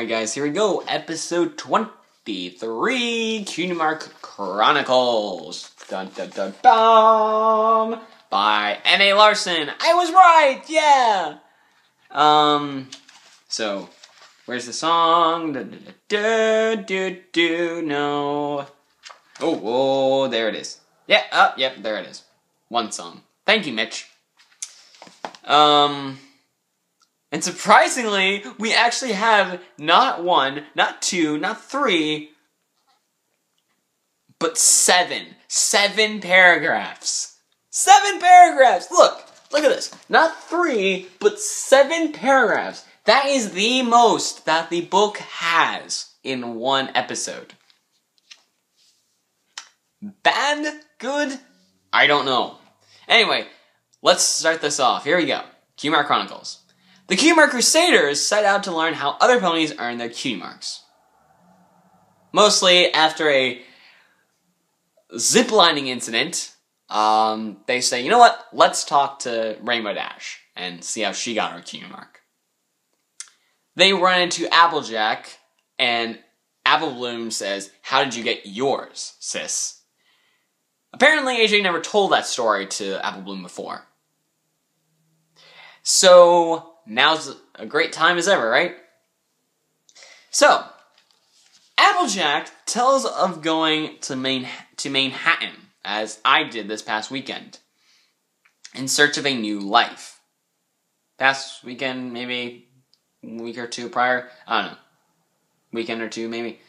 Alright guys, here we go. Episode 23, Cutie Chronicles. Dun dun dun dun! By M.A. Larson. I was right! Yeah! So, where's the song? No. Oh, there it is. Yeah, yep, there it is. One song. Thank you, Mitch. And surprisingly, we actually have not one, not two, not three, but seven. 7 paragraphs. 7 paragraphs! Look at this. Not 3, but 7 paragraphs. That is the most that the book has in one episode. Bad? Good? I don't know. Anyway, let's start this off. Here we go. Cutie Chronicles. The Cutie Crusaders set out to learn how other ponies earn their cutie marks. Mostly after a ziplining incident, they say, you know what, let's talk to Rainbow Dash and see how she got her cutie mark. They run into Applejack, and Apple Bloom says, how did you get yours, sis? Apparently, AJ never told that story to Apple Bloom before. So, now's a great time as ever, right? So, Applejack tells of going to Manhattan, as I did this past weekend, in search of a new life. Past weekend, maybe a week or two prior, I don't know. Weekend or two, maybe.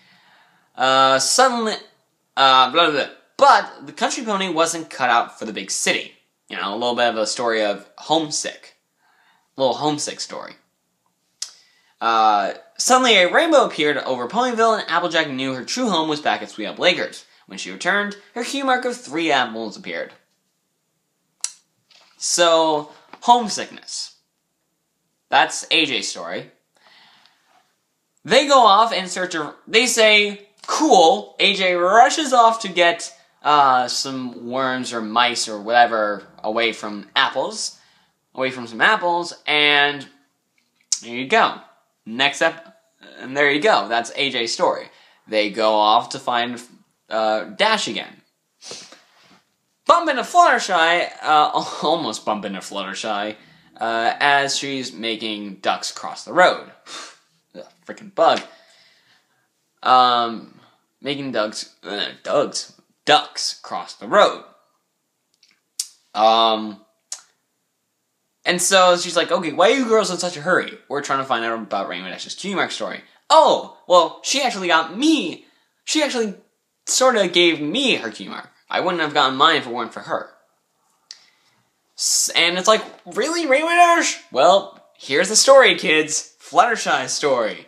Suddenly, blah, blah, blah. But the country pony wasn't cut out for the big city. You know, a little bit of a story of homesick. A little homesick story. Suddenly a rainbow appeared over Ponyville, and Applejack knew her true home was back at Sweet Apple Acres. When she returned, her cue mark of 3 apples appeared. So, homesickness. That's AJ's story. They go off in search of... They say, cool. AJ rushes off to get some worms or mice or whatever away from apples. Away from some apples, and there you go. Next up, and there you go. That's AJ's story. They go off to find Dash again. Bump into Fluttershy, almost bump into Fluttershy, as she's making ducks cross the road. Freaking bug. Making ducks cross the road. And so she's like, okay, why are you girls in such a hurry? We're trying to find out about Rainbow Dash's cutie mark story. Oh, well, she actually got me. She actually sort of gave me her cutie mark. I wouldn't have gotten mine if it weren't for her. And it's like, really, Rainbow Dash? Well, here's the story, kids. Fluttershy's story.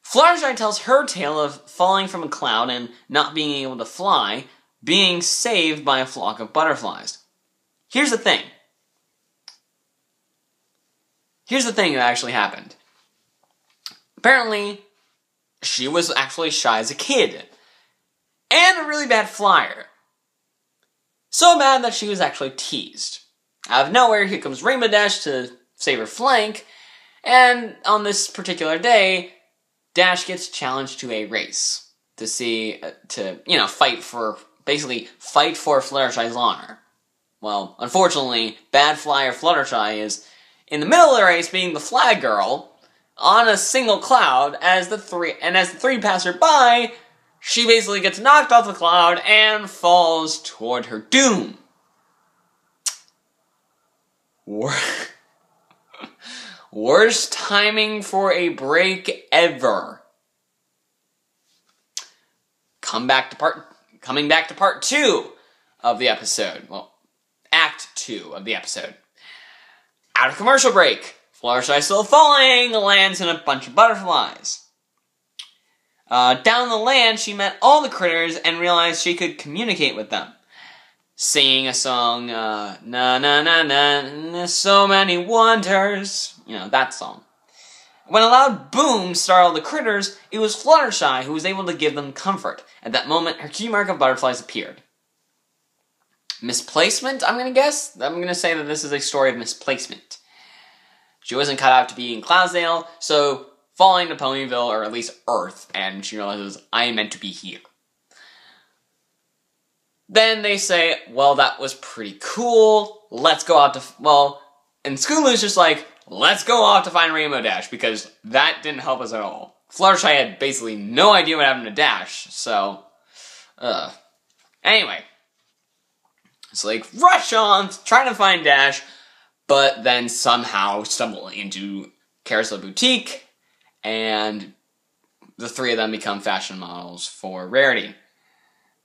Fluttershy tells her tale of falling from a cloud and not being able to fly, being saved by a flock of butterflies. Here's the thing. Here's the thing that actually happened. Apparently, she was actually shy as a kid. And a really bad flyer. So bad that she was actually teased. Out of nowhere, here comes Rainbow Dash to save her flank. And on this particular day, Dash gets challenged to a race. Fight for Fluttershy's honor. Well, unfortunately, bad flyer Fluttershy is in the middle of the race, being the flag girl, on a single cloud, as the three pass her by, she basically gets knocked off the cloud and falls toward her doom. Worst timing for a break ever. Coming back to part 2 of the episode. Well, Act 2 of the episode. Out of commercial break, Fluttershy still falling, lands in a bunch of butterflies. Down the land, she met all the critters and realized she could communicate with them. Singing a song, na na na na, so many wonders. You know, that song. When a loud boom startled the critters, it was Fluttershy who was able to give them comfort. At that moment, her cue mark of butterflies appeared. Misplacement, I'm going to guess? I'm going to say that this is a story of misplacement. She wasn't cut out to be in Cloudsdale, so falling to Ponyville, or at least Earth, and she realizes, I am meant to be here. Then they say, well, that was pretty cool, let's go out to, and Scootaloo's just like, let's go off to find Rainbow Dash, because that didn't help us at all. Fluttershy had basically no idea what happened to Dash, so, Anyway. It's like, rush on, trying to find Dash, but then somehow stumble into Carousel Boutique, and the three of them become fashion models for Rarity.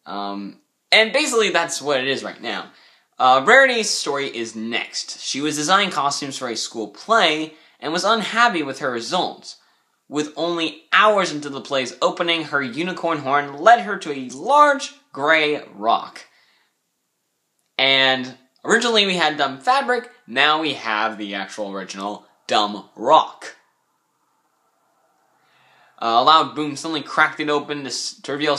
And basically that's what it is right now. Rarity's story is next. She was designing costumes for a school play, and was unhappy with her results. With only hours into the play's opening, her unicorn horn led her to a large gray rock. And originally we had dumb fabric, now we have the actual original dumb rock. A loud boom suddenly cracked it open to reveal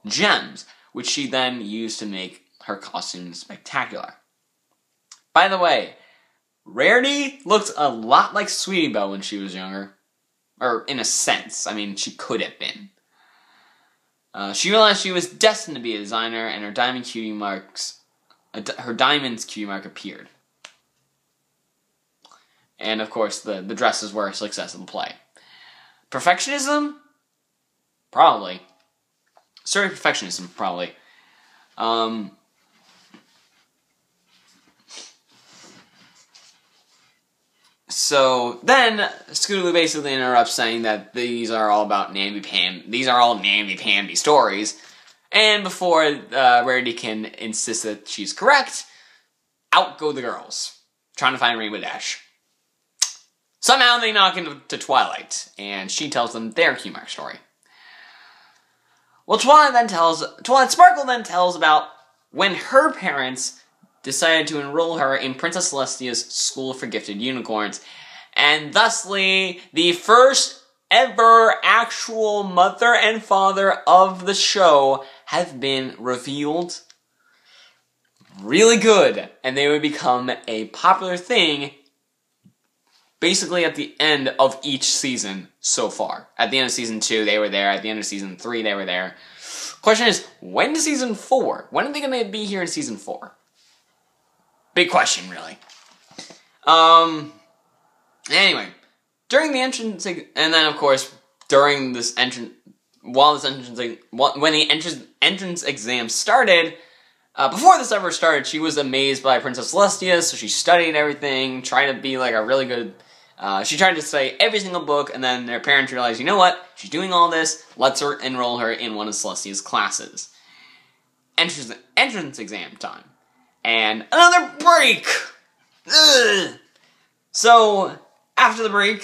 gems, which she then used to make her costumes spectacular. By the way, Rarity looked a lot like Sweetie Belle when she was younger. Or, in a sense, I mean, she could have been. She realized she was destined to be a designer, and her diamond's cutie mark appeared. And, of course, the dresses were a success of the play. Perfectionism? Probably. Sorry, perfectionism, probably. So then Scootaloo basically interrupts, saying that these are all about these are all namby-pamby stories. And before Rarity can insist that she's correct, out go the girls, trying to find Rainbow Dash. Somehow they knock into Twilight, and she tells them their Cutie Mark story. Well, Twilight Sparkle then tells about when her parents decided to enroll her in Princess Celestia's School for Gifted Unicorns, and thusly, the first ever actual mother and father of the show have been revealed. Really good, and they would become a popular thing basically at the end of each season so far. At the end of Season 2, they were there. At the end of Season 3, they were there. Question is, when is Season 4? When are they going to be here in Season 4? Big question, really. Anyway, during the entrance, and then of course, during this entrance, when the entrance exam started, before this ever started, she was amazed by Princess Celestia, so she studied everything, tried to be like a really good, she tried to study every single book, and then their parents realized, you know what, she's doing all this, let's enroll her in one of Celestia's classes. Entrance exam time. And another break! Ugh. So, after the break,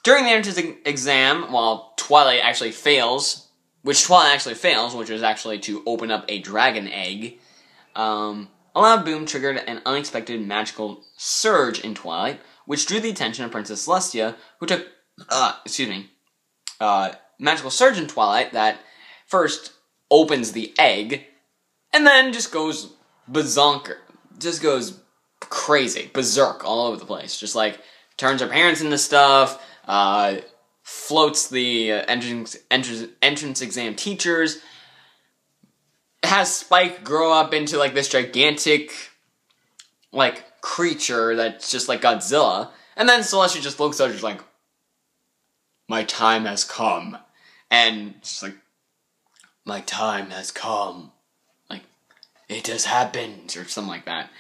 during the entrance exam, while Twilight actually fails, which is actually to open up a dragon egg, a loud boom triggered an unexpected magical surge in Twilight, which drew the attention of Princess Celestia, who took, magical surge in Twilight that first opens the egg, and then just goes bazonker, just goes crazy, berserk all over the place. Just like turns her parents into stuff, floats the entrance exam teachers, has Spike grow up into like this gigantic like creature that's just like Godzilla, and then Celestia just looks at her just like, my time has come, and she's like, my time has come. It has happened, or something like that.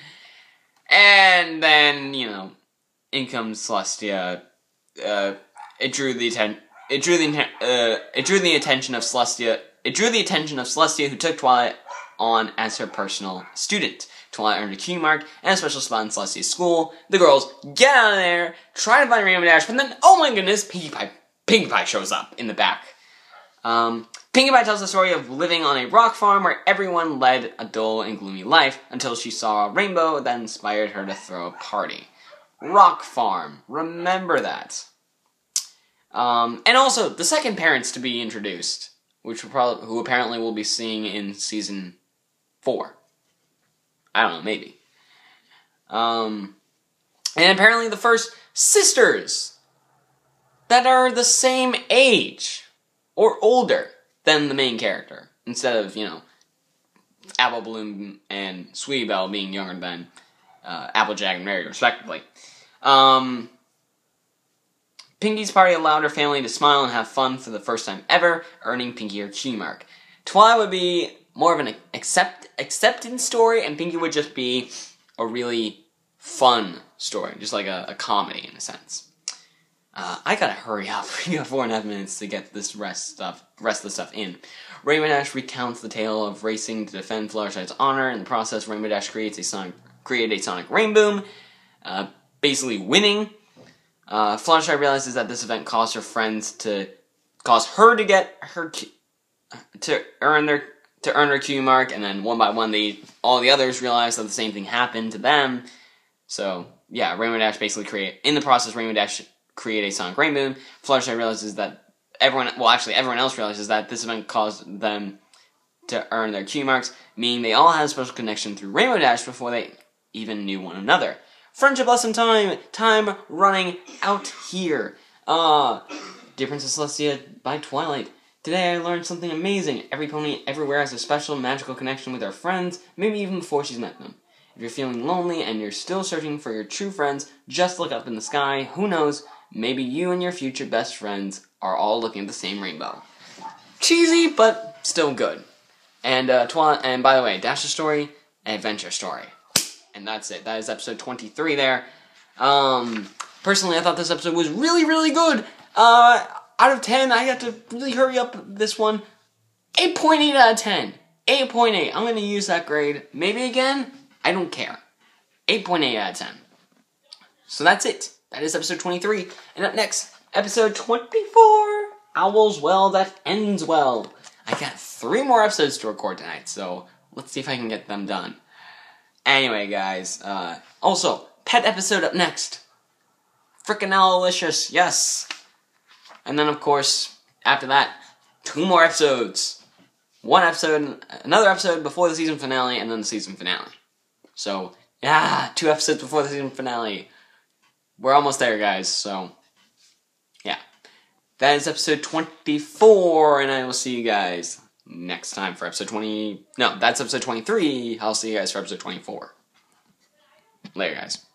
And then, you know, in comes Celestia. It drew the attention of Celestia, who took Twilight on as her personal student. Twilight earned a Cutie Mark and a special spot in Celestia's school. The girls get out of there, try to find Rainbow Dash, but then, oh my goodness, Pinkie Pie shows up in the back. Pinkie Pie tells the story of living on a rock farm where everyone led a dull and gloomy life until she saw a rainbow that inspired her to throw a party. Rock farm. Remember that. And also, the second parents to be introduced, who apparently we'll be seeing in Season 4. I don't know, maybe. And apparently the first sisters that are the same age or older than the main character, instead of, Apple Bloom and Sweetie Belle being younger than Applejack and Rarity, respectively. Pinky's party allowed her family to smile and have fun for the first time ever, earning Pinky her Cutie mark. Twilight would be more of an acceptance story, and Pinky would just be a really fun story, just like a comedy in a sense. I gotta hurry up. We got 4.5 minutes to get this rest of the stuff in. Rainbow Dash recounts the tale of racing to defend Fluttershy's honor. In the process, Rainbow Dash created a sonic rainboom, basically winning. Fluttershy realizes that this event caused her to get her to earn her Q mark, and then one by one, all the others realize that the same thing happened to them. So yeah, Rainbow Dash basically Rainbow Dash create a sonic rainbow. Fluttershy realizes that everyone else realizes that this event caused them to earn their Q marks, meaning they all had a special connection through Rainbow Dash before they even knew one another. Friendship lesson time running out here. Dear Princess Celestia by Twilight. Today I learned something amazing. Every pony everywhere has a special magical connection with her friends, maybe even before she's met them. If you're feeling lonely and you're still searching for your true friends, just look up in the sky. Who knows? Maybe you and your future best friends are all looking at the same rainbow. Cheesy, but still good. And and by the way, Dash's story, adventure story. And that's it. That is episode 23 there. Personally, I thought this episode was really, really good. Out of 10, I had to really hurry up this one. 8.8 out of 10. 8.8. I'm going to use that grade. Maybe again. I don't care. 8.8 out of 10. So that's it. That is episode 23. And up next, episode 24. Owls Well That Ends Well. I got 3 more episodes to record tonight, so let's see if I can get them done. Anyway, guys, also, pet episode up next. Frickin' Owlicious, yes. And then, of course, after that, 2 more episodes. Another episode before the season finale, and then the season finale. So, yeah, 2 episodes before the season finale. We're almost there, guys, so, yeah. That is episode 24, and I will see you guys next time for episode 20... No, that's episode 23. I'll see you guys for episode 24. Later, guys.